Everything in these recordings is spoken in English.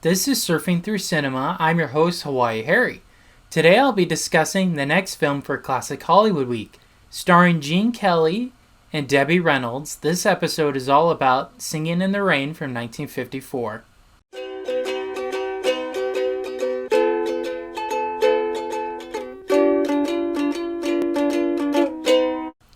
This is Surfing Through Cinema. I'm your host, Hawaii Harry. Today I'll be discussing the next film for Classic Hollywood Week. Starring Gene Kelly and Debbie Reynolds, this episode is all about Singin In The Rain from 1954.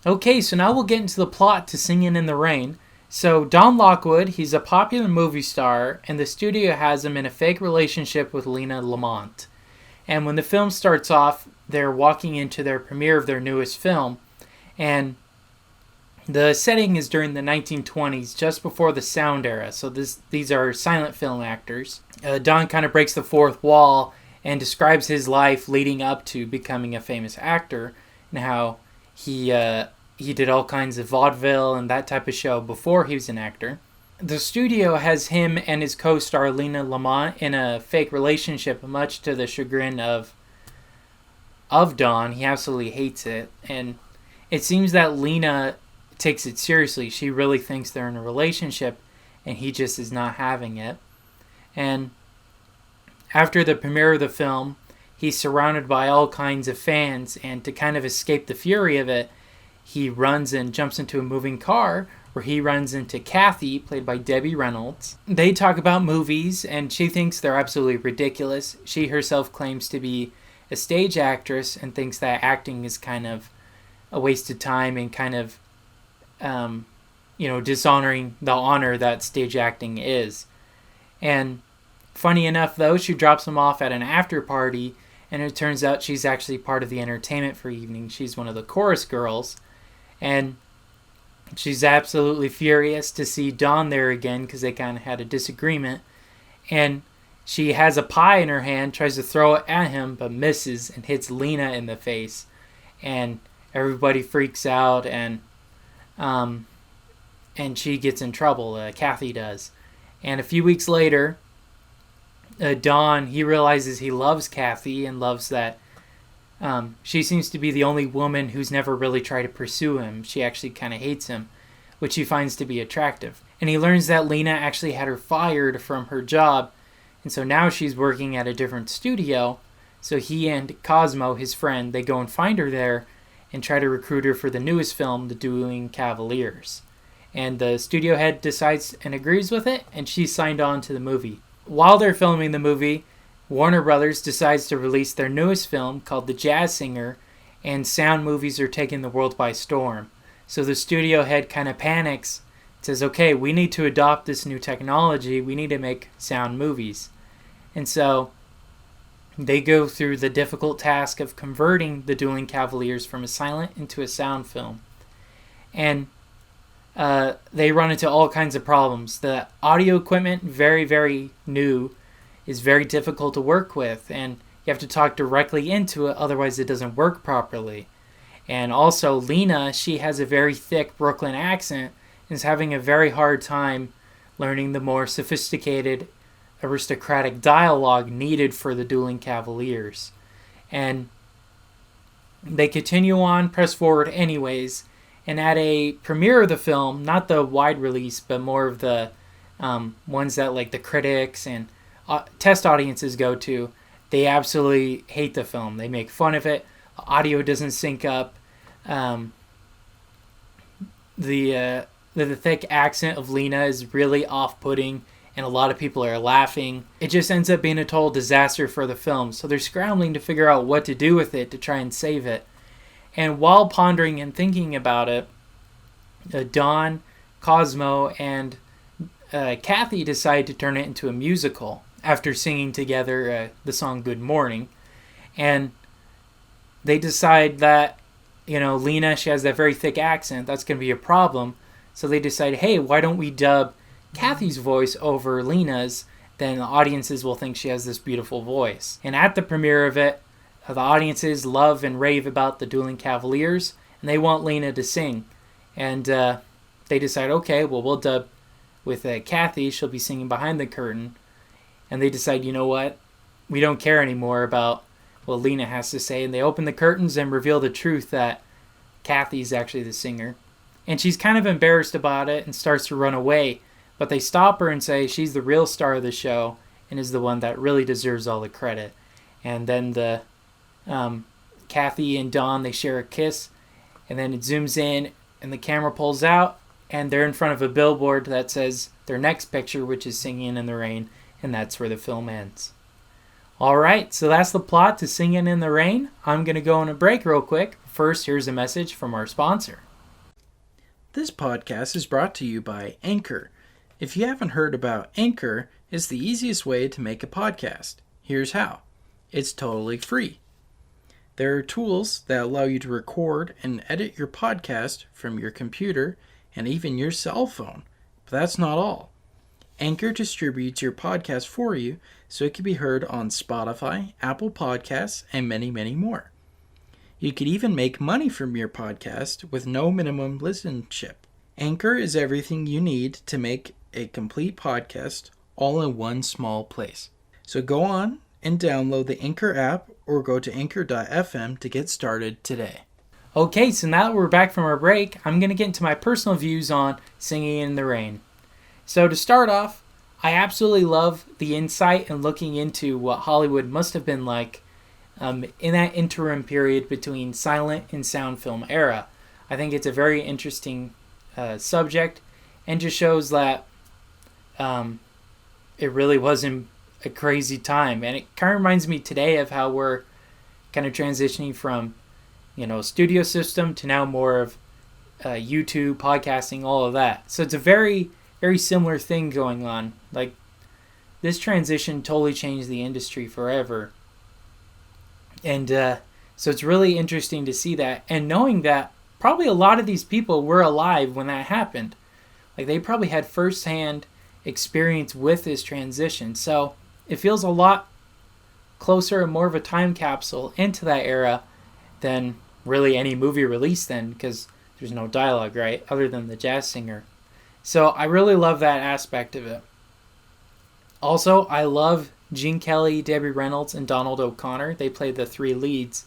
Okay, so now we'll get into the plot to Singin In The Rain. So Don Lockwood, he's a popular movie star, and the studio has him in a fake relationship with Lena Lamont. And when the film starts off, they're walking into their premiere of their newest film, and the setting is during the 1920s, just before the sound era. So these are silent film actors. Don kind of breaks the fourth wall and describes his life leading up to becoming a famous actor, and how he did all kinds of vaudeville and that type of show before he was an actor. The studio has him and his co-star Lena Lamont in a fake relationship, much to the chagrin of Don. He absolutely hates it, and it seems that Lena takes it seriously. She really thinks they're in a relationship, and he just is not having it. And after the premiere of the film, he's surrounded by all kinds of fans, and to kind of escape the fury of it, he runs and jumps into a moving car where he runs into Kathy, played by Debbie Reynolds. They talk about movies, and she thinks they're absolutely ridiculous. She herself claims to be a stage actress and thinks that acting is kind of a waste of time and kind of, dishonoring the honor that stage acting is. And funny enough, though, she drops him off at an after party, and it turns out she's actually part of the entertainment for evening. She's one of the chorus girls. And she's absolutely furious to see Don there again because they kind of had a disagreement. And she has a pie in her hand, tries to throw it at him, but misses and hits Lena in the face. And everybody freaks out, and she gets in trouble. Kathy does. And a few weeks later, Don, he realizes he loves Kathy and loves that she seems to be the only woman who's never really tried to pursue him. She actually kind of hates him, which he finds to be attractive. And he learns that Lena actually had her fired from her job, and so now she's working at a different studio. So he and Cosmo, his friend, they go and find her there and try to recruit her for the newest film, The Dueling Cavaliers. And the studio head decides and agrees with it, and she's signed on to the movie. While they're filming the movie, Warner Brothers decides to release their newest film called The Jazz Singer, and sound movies are taking the world by storm. So the studio head kind of panics, says, okay, we need to adopt this new technology, we need to make sound movies. And so they go through the difficult task of converting The Dueling Cavaliers from a silent into a sound film. And they run into all kinds of problems. The audio equipment, very, very new, is very difficult to work with, and you have to talk directly into it, otherwise it doesn't work properly. And also Lena, she has a very thick Brooklyn accent and is having a very hard time learning the more sophisticated aristocratic dialogue needed for the Dueling Cavaliers. And they continue on, press forward anyways, and at a premiere of the film, not the wide release, but more of the ones that like the critics and test audiences go to, they absolutely hate the film. They make fun of it. Audio doesn't sync up. The thick accent of Lena is really off-putting, and a lot of people are laughing. It just ends up being a total disaster for the film, so they're scrambling to figure out what to do with it to try and save it. And while pondering and thinking about it, Don, Cosmo, and Kathy decide to turn it into a musical after singing together the song Good Morning. And they decide that, Lena, she has that very thick accent, that's going to be a problem. So they decide, hey, why don't we dub Kathy's voice over Lena's? Then the audiences will think she has this beautiful voice. And at the premiere of it, the audiences love and rave about the Dueling Cavaliers, and they want Lena to sing. And they decide, okay, well, we'll dub with Kathy. She'll be singing behind the curtain. And they decide, you know what? We don't care anymore about what Lena has to say. And they open the curtains and reveal the truth that Kathy's actually the singer. And she's kind of embarrassed about it and starts to run away. But they stop her and say she's the real star of the show, and is the one that really deserves all the credit. And then Kathy and Don, they share a kiss, and then it zooms in, and the camera pulls out, and they're in front of a billboard that says their next picture, which is Singing in the Rain, and that's where the film ends. All right, so that's the plot to Singin' in the Rain. I'm going to go on a break real quick. First, here's a message from our sponsor. This podcast is brought to you by Anchor. If you haven't heard about Anchor, it's the easiest way to make a podcast. Here's how. It's totally free. There are tools that allow you to record and edit your podcast from your computer and even your cell phone. But that's not all. Anchor distributes your podcast for you so it can be heard on Spotify, Apple Podcasts, and many, many more. You could even make money from your podcast with no minimum listenership. Anchor is everything you need to make a complete podcast all in one small place. So go on and download the Anchor app or go to anchor.fm to get started today. Okay, so now that we're back from our break, I'm going to get into my personal views on Singing in the Rain. So to start off, I absolutely love the insight and looking into what Hollywood must have been like in that interim period between silent and sound film era. I think it's a very interesting subject and just shows that it really wasn't a crazy time. And it kind of reminds me today of how we're kind of transitioning from, studio system to now more of YouTube, podcasting, all of that. So it's a very, very similar thing going on. Like, this transition totally changed the industry forever. And so it's really interesting to see that. And knowing that probably a lot of these people were alive when that happened. Like, they probably had firsthand experience with this transition. So it feels a lot closer and more of a time capsule into that era than really any movie released then, because there's no dialogue, right, other than the jazz singer. So I really love that aspect of it. Also, I love Gene Kelly, Debbie Reynolds, and Donald O'Connor. They played the three leads.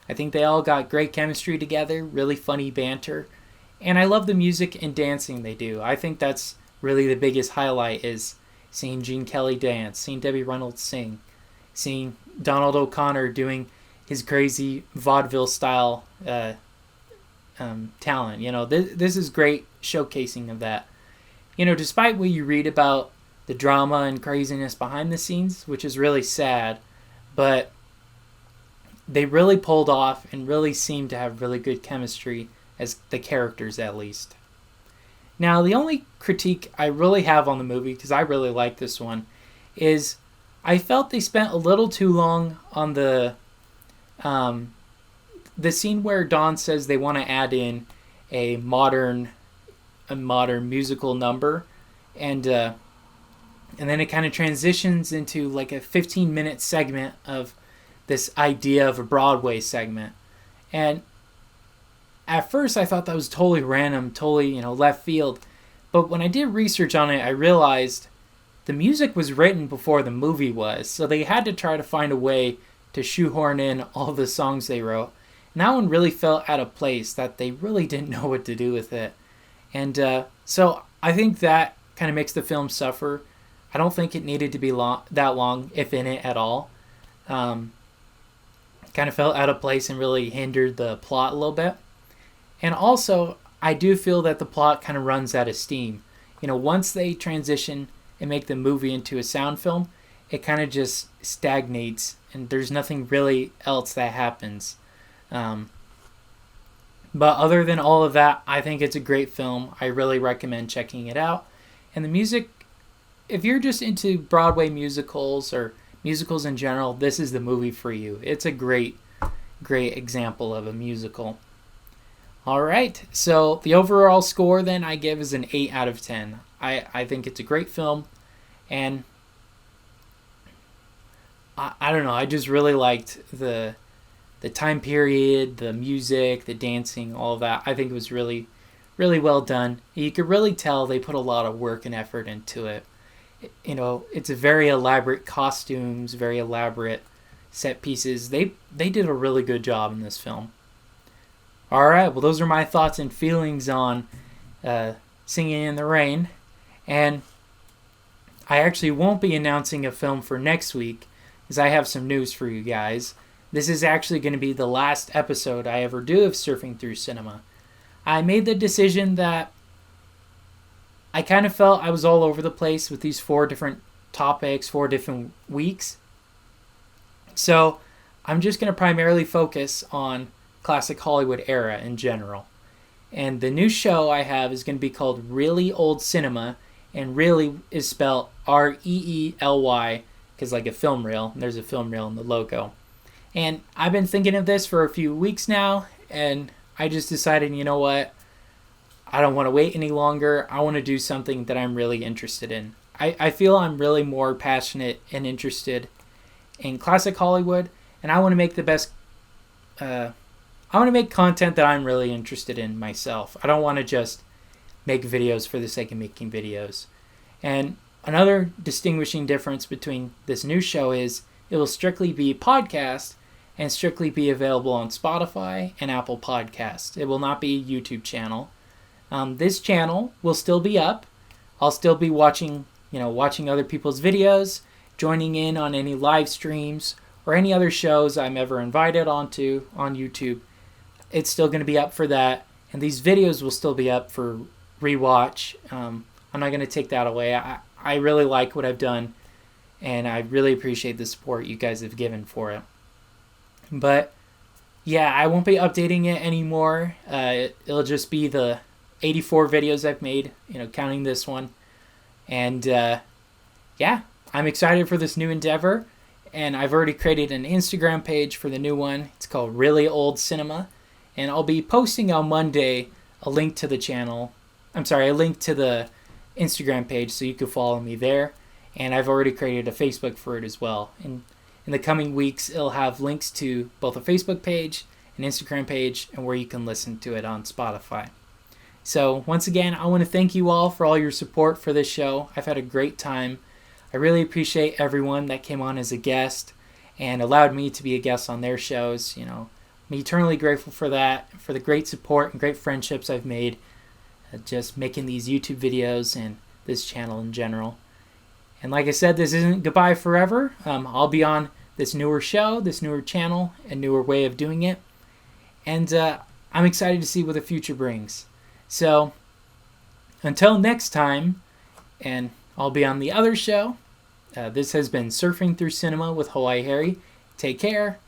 I think they all got great chemistry together, really funny banter, and I love the music and dancing they do. I think that's really the biggest highlight, is seeing Gene Kelly dance, seeing Debbie Reynolds sing, seeing Donald O'Connor doing his crazy vaudeville style talent. This is great showcasing of that. Despite what you read about the drama and craziness behind the scenes, which is really sad, but they really pulled off and really seemed to have really good chemistry as the characters, at least. Now, the only critique I really have on the movie, because I really like this one, is I felt they spent a little too long on the scene where Don says they want to add in a modern musical number, and then it kind of transitions into like a 15-minute segment of this idea of a Broadway segment. And at first I thought that was totally random, totally, left field. But when I did research on it, I realized the music was written before the movie was. So they had to try to find a way to shoehorn in all the songs they wrote. And that one really felt out of place, that they really didn't know what to do with it. And so I think that kind of makes the film suffer. I don't think it needed to be that long, if in it at all. Kind of felt out of place and really hindered the plot a little bit. And also, I do feel that the plot kind of runs out of steam. Once they transition and make the movie into a sound film, it kind of just stagnates, and there's nothing really else that happens. But other than all of that, I think it's a great film. I really recommend checking it out. And the music, if you're just into Broadway musicals or musicals in general, this is the movie for you. It's a great, great example of a musical. All right, so the overall score then I give is an 8 out of 10. I think it's a great film, and I don't know, I just really liked the time period, the music, the dancing, all of that. I think it was really, really well done. You could really tell they put a lot of work and effort into it. It's a very elaborate costumes, very elaborate set pieces. They did a really good job in this film. All right, well, those are my thoughts and feelings on Singing in the Rain. And I actually won't be announcing a film for next week, because I have some news for you guys. This is actually going to be the last episode I ever do of Surfing Through Cinema. I made the decision that I kind of felt I was all over the place with these 4 different topics, 4 different weeks. So I'm just going to primarily focus on classic Hollywood era in general. And the new show I have is going to be called Reely Old Cinema, and Reely is spelled Reely, because like a film reel, and there's a film reel in the logo. And I've been thinking of this for a few weeks now, and I just decided, you know what? I don't want to wait any longer. I want to do something that I'm really interested in. I feel I'm really more passionate and interested in classic Hollywood, and I want to make the best... I want to make content that I'm really interested in myself. I don't want to just make videos for the sake of making videos. And another distinguishing difference between this new show is it will strictly be podcast and strictly be available on Spotify and Apple Podcasts. It will not be a YouTube channel. This channel will still be up. I'll still be watching other people's videos, joining in on any live streams or any other shows I'm ever invited onto on YouTube. It's still going to be up for that, and these videos will still be up for rewatch. I'm not going to take that away. I really like what I've done, and I really appreciate the support you guys have given for it. But yeah, I won't be updating it anymore. It'll just be the 84 videos I've made, counting this one. And yeah, I'm excited for this new endeavor, and I've already created an Instagram page for the new one. It's called Reely Old Cinema, and I'll be posting on Monday a link to the channel. A link to the Instagram page so you can follow me there. And I've already created a Facebook for it as well. And in the coming weeks, it'll have links to both a Facebook page, an Instagram page, and where you can listen to it on Spotify. So once again, I want to thank you all for all your support for this show. I've had a great time. I really appreciate everyone that came on as a guest and allowed me to be a guest on their shows. I'm eternally grateful for that, for the great support and great friendships I've made just making these YouTube videos and this channel in general. And like I said, this isn't goodbye forever. I'll be on this newer show, this newer channel, and newer way of doing it. And I'm excited to see what the future brings. So until next time, and I'll be on the other show, this has been Surfing Through Cinema with Hawaii Harry. Take care.